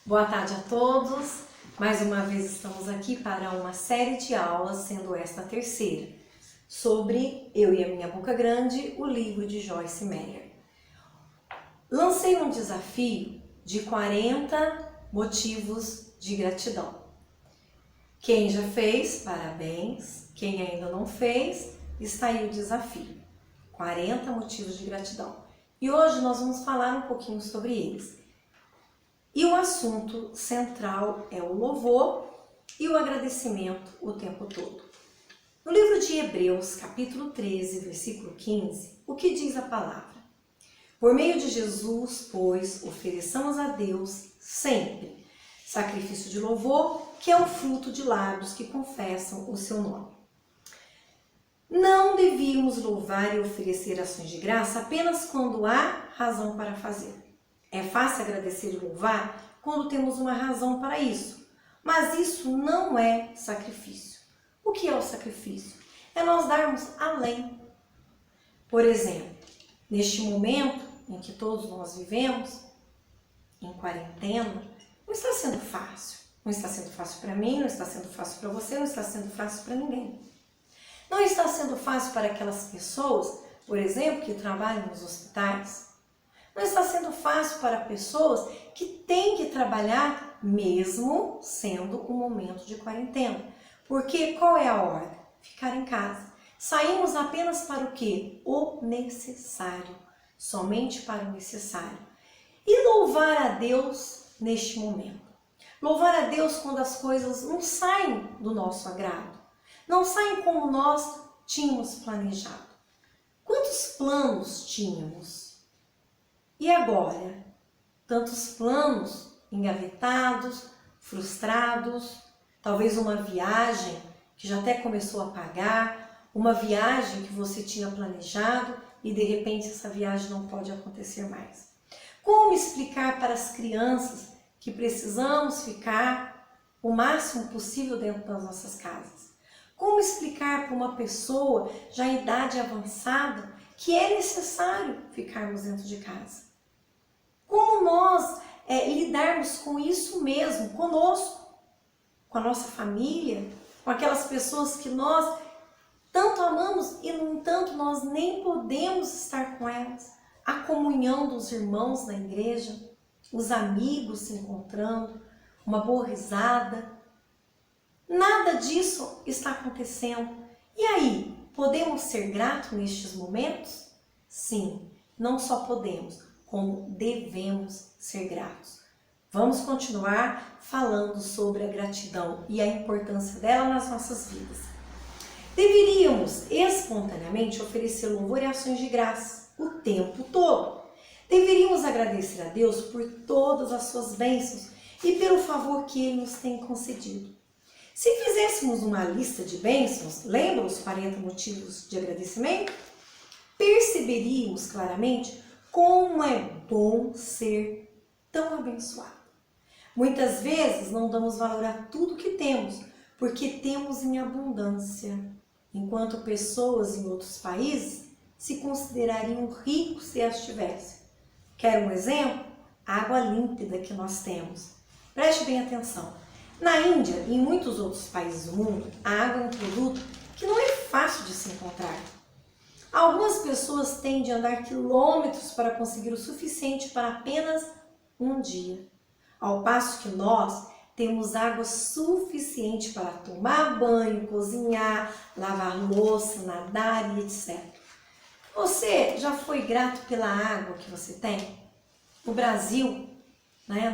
Boa tarde a todos. Mais uma vez estamos aqui para uma série de aulas, sendo esta a terceira, sobre Eu e a Minha Boca Grande, o livro de Joyce Meyer. Lancei um desafio de 40 motivos de gratidão. Quem já fez, parabéns. Quem ainda não fez, está aí o desafio. 40 motivos de gratidão. E hoje nós vamos falar um pouquinho sobre eles. E o assunto central é o louvor e o agradecimento o tempo todo. No livro de Hebreus, capítulo 13, versículo 15, o que diz a palavra? Por meio de Jesus, pois, ofereçamos a Deus sempre sacrifício de louvor, que é o fruto de lábios que confessam o seu nome. Não devíamos louvar e oferecer ações de graça apenas quando há razão para fazer. É fácil agradecer e louvar quando temos uma razão para isso, mas isso não é sacrifício. O que é o sacrifício? É nós darmos além. Por exemplo, neste momento em que todos nós vivemos, em quarentena, não está sendo fácil. Não está sendo fácil para mim, não está sendo fácil para você, não está sendo fácil para ninguém. Não está sendo fácil para aquelas pessoas, por exemplo, que trabalham nos hospitais. Não está sendo fácil para pessoas que têm que trabalhar mesmo sendo um momento de quarentena. Porque qual é a ordem? Ficar em casa. Saímos apenas para o quê? O necessário. Somente para o necessário. E louvar a Deus neste momento. Louvar a Deus quando as coisas não saem do nosso agrado. Não saem como nós tínhamos planejado. Quantos planos tínhamos? E agora? Tantos planos engavetados, frustrados, talvez uma viagem que já até começou a pagar, uma viagem que você tinha planejado e de repente essa viagem não pode acontecer mais. Como explicar para as crianças que precisamos ficar o máximo possível dentro das nossas casas? Como explicar para uma pessoa já em idade avançada que é necessário ficarmos dentro de casa? Como nós lidarmos com isso mesmo, conosco, com a nossa família, com aquelas pessoas que nós tanto amamos e, no entanto, nós nem podemos estar com elas. A comunhão dos irmãos na igreja, os amigos se encontrando, uma boa risada. Nada disso está acontecendo. E aí, podemos ser gratos nestes momentos? Sim, não só podemos, como devemos ser gratos. Vamos continuar falando sobre a gratidão e a importância dela nas nossas vidas. Deveríamos espontaneamente oferecer louvor e ações de graça o tempo todo. Deveríamos agradecer a Deus por todas as suas bênçãos e pelo favor que Ele nos tem concedido. Se fizéssemos uma lista de bênçãos, lembra os 40 motivos de agradecimento? Perceberíamos claramente como é bom ser tão abençoado. Muitas vezes não damos valor a tudo que temos, porque temos em abundância, enquanto pessoas em outros países se considerariam ricos se as tivessem. Quer um exemplo? A água límpida que nós temos. Preste bem atenção. Na Índia e em muitos outros países do mundo, a água é um produto que não é fácil de se encontrar. Algumas pessoas têm de andar quilômetros para conseguir o suficiente para apenas um dia. Ao passo que nós temos água suficiente para tomar banho, cozinhar, lavar louça, nadar e etc. Você já foi grato pela água que você tem? No Brasil,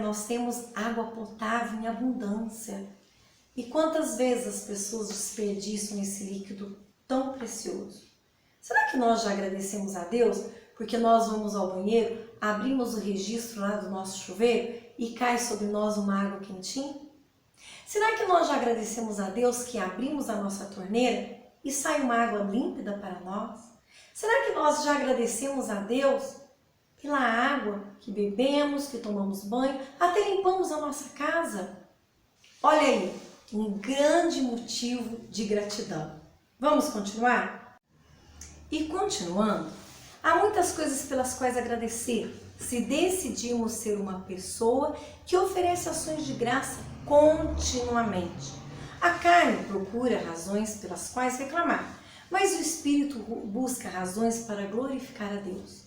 nós temos água potável em abundância. E quantas vezes as pessoas desperdiçam esse líquido tão precioso? Será que nós já agradecemos a Deus porque nós vamos ao banheiro, abrimos o registro lá do nosso chuveiro e cai sobre nós uma água quentinha? Será que nós já agradecemos a Deus que abrimos a nossa torneira e sai uma água límpida para nós? Será que nós já agradecemos a Deus pela água que bebemos, que tomamos banho, até limpamos a nossa casa? Olha aí, um grande motivo de gratidão. Vamos continuar? E continuando, há muitas coisas pelas quais agradecer. se decidirmos ser uma pessoa que oferece ações de graça continuamente. A carne procura razões pelas quais reclamar, mas o Espírito busca razões para glorificar a Deus.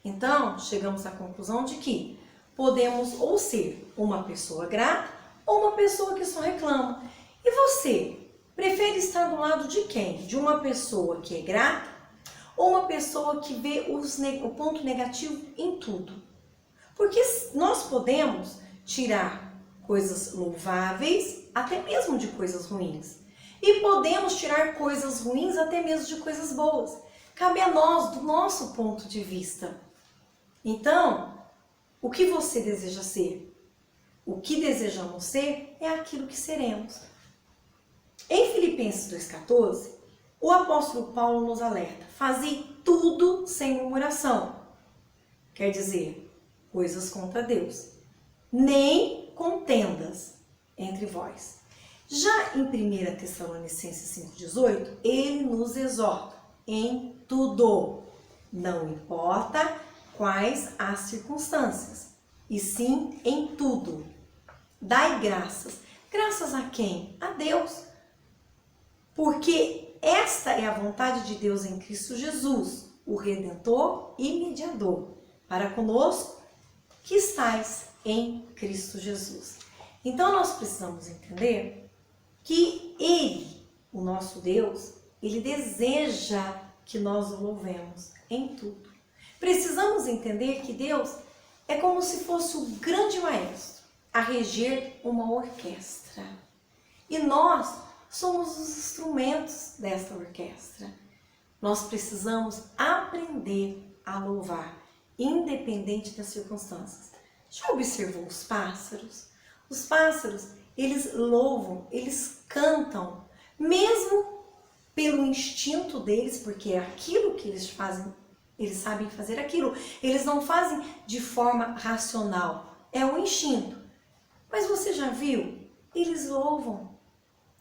Então, chegamos à conclusão de que podemos ou ser uma pessoa grata ou uma pessoa que só reclama. E você, prefere estar do lado de quem? De uma pessoa que é grata ou uma pessoa que vê o ponto negativo em tudo? Porque nós podemos tirar coisas louváveis até mesmo de coisas ruins. E podemos tirar coisas ruins até mesmo de coisas boas. Cabe a nós, do nosso ponto de vista. Então, o que você deseja ser? O que desejamos ser é aquilo que seremos. Em Filipenses 2,14, o apóstolo Paulo nos alerta: fazei tudo sem murmuração. Quer dizer, coisas contra Deus. Nem contendas entre vós. Já em 1 Tessalonicenses 5,18, ele nos exorta em tudo. Não importa quais as circunstâncias, e sim em tudo. Dai graças. Graças a quem? A Deus. Porque esta é a vontade de Deus em Cristo Jesus, o Redentor e Mediador, para conosco que estais em Cristo Jesus. Então nós precisamos entender que Ele, o nosso Deus, Ele deseja que nós o louvemos em tudo. Precisamos entender que Deus é como se fosse o grande maestro a reger uma orquestra. E nós somos os instrumentos dessa orquestra. Nós precisamos aprender a louvar, independente das circunstâncias. Já observou os pássaros? Os pássaros, eles louvam, eles cantam, mesmo pelo instinto deles, porque é aquilo que eles fazem, eles sabem fazer aquilo. Eles não fazem de forma racional, é um instinto. Mas você já viu? Eles louvam.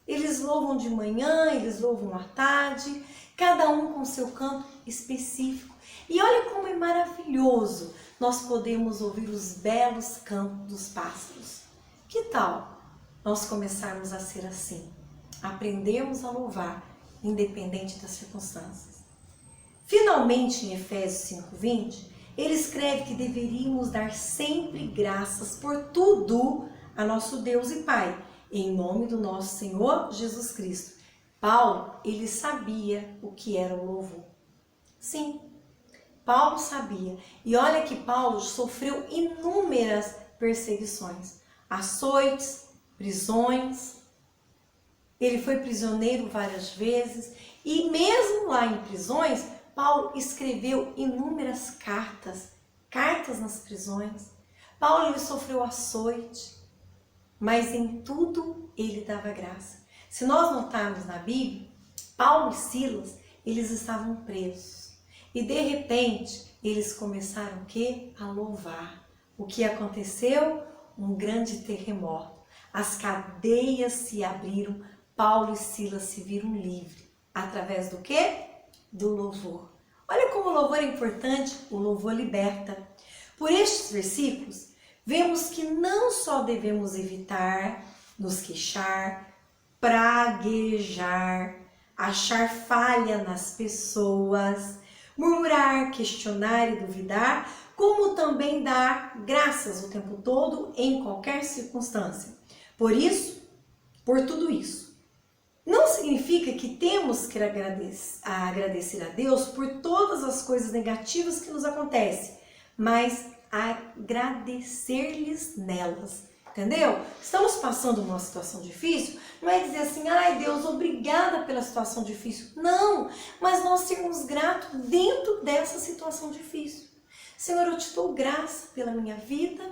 Eles louvam de manhã, eles louvam à tarde, cada um com seu canto específico. E olha como é maravilhoso nós podemos ouvir os belos cantos dos pássaros. Que tal nós começarmos a ser assim? Aprendermos a louvar, independente das circunstâncias. Finalmente, em Efésios 5:20, ele escreve que deveríamos dar sempre graças por tudo a nosso Deus e Pai, em nome do nosso Senhor Jesus Cristo. Paulo, ele sabia o que era o louvor. Sim, Paulo sabia. E olha que Paulo sofreu inúmeras perseguições, açoites, prisões. Ele foi prisioneiro várias vezes. E mesmo lá em prisões, Paulo escreveu inúmeras cartas nas prisões. Paulo, ele sofreu açoite, mas em tudo ele dava graça. Se nós notarmos na Bíblia, Paulo e Silas, eles estavam presos. E de repente, eles começaram o quê? A louvar. O que aconteceu? Um grande terremoto. As cadeias se abriram, Paulo e Silas se viram livres. Através do quê? Do louvor. Olha como o louvor é importante, o louvor liberta. Por estes versículos, vemos que não só devemos evitar nos queixar, praguejar, achar falha nas pessoas, murmurar, questionar e duvidar, como também dar graças o tempo todo em qualquer circunstância. Por tudo isso, não significa que temos que agradecer a Deus por todas as coisas negativas que nos acontecem, mas agradecer-lhes nelas. Entendeu? Estamos passando uma situação difícil, não é dizer assim, ai Deus, obrigada pela situação difícil. Não, mas nós sermos gratos dentro dessa situação difícil. Senhor, eu te dou graça pela minha vida,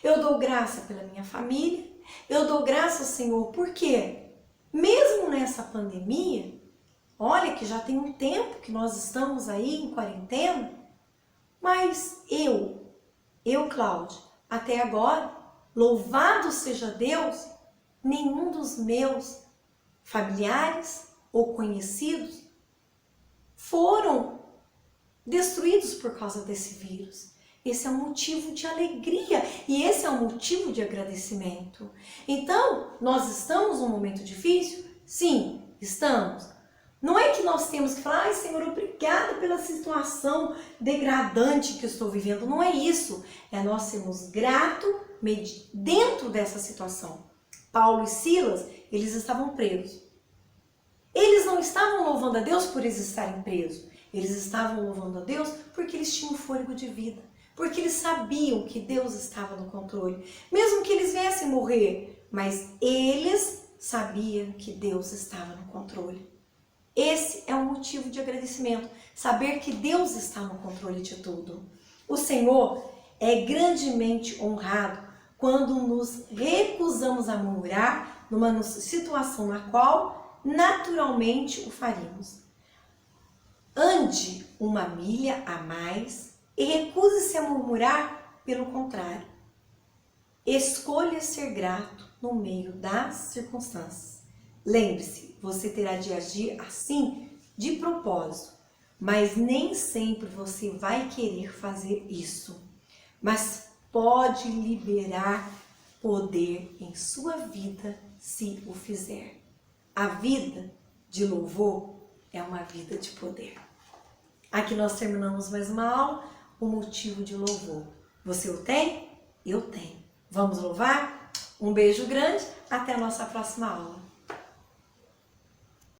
eu dou graça pela minha família, eu dou graça, Senhor, porque mesmo nessa pandemia, olha que já tem um tempo que nós estamos aí em quarentena, mas eu, Cláudia, até agora, louvado seja Deus, nenhum dos meus familiares ou conhecidos foram destruídos por causa desse vírus. Esse é um motivo de alegria e esse é um motivo de agradecimento. Então, nós estamos num momento difícil? Sim, estamos. Não é que nós temos que falar, ai Senhor, obrigada pela situação degradante que eu estou vivendo. Não é isso. É nós sermos gratos dentro dessa situação. Paulo e Silas, eles estavam presos. Eles não estavam louvando a Deus por eles estarem presos. Eles estavam louvando a Deus porque eles tinham fôlego de vida. Porque eles sabiam que Deus estava no controle. Mesmo que eles viessem morrer, mas eles sabiam que Deus estava no controle. Esse é um motivo de agradecimento. Saber que Deus está no controle de tudo. O Senhor é grandemente honrado quando nos recusamos a murmurar numa situação na qual naturalmente o faríamos. Ande uma milha a mais e recuse-se a murmurar, pelo contrário. Escolha ser grato no meio das circunstâncias. Lembre-se, você terá de agir assim de propósito, mas nem sempre você vai querer fazer isso. Mas pode liberar poder em sua vida se o fizer. A vida de louvor é uma vida de poder. Aqui nós terminamos mais uma aula, o motivo de louvor. Você o tem? Eu tenho. Vamos louvar? Um beijo grande, até a nossa próxima aula.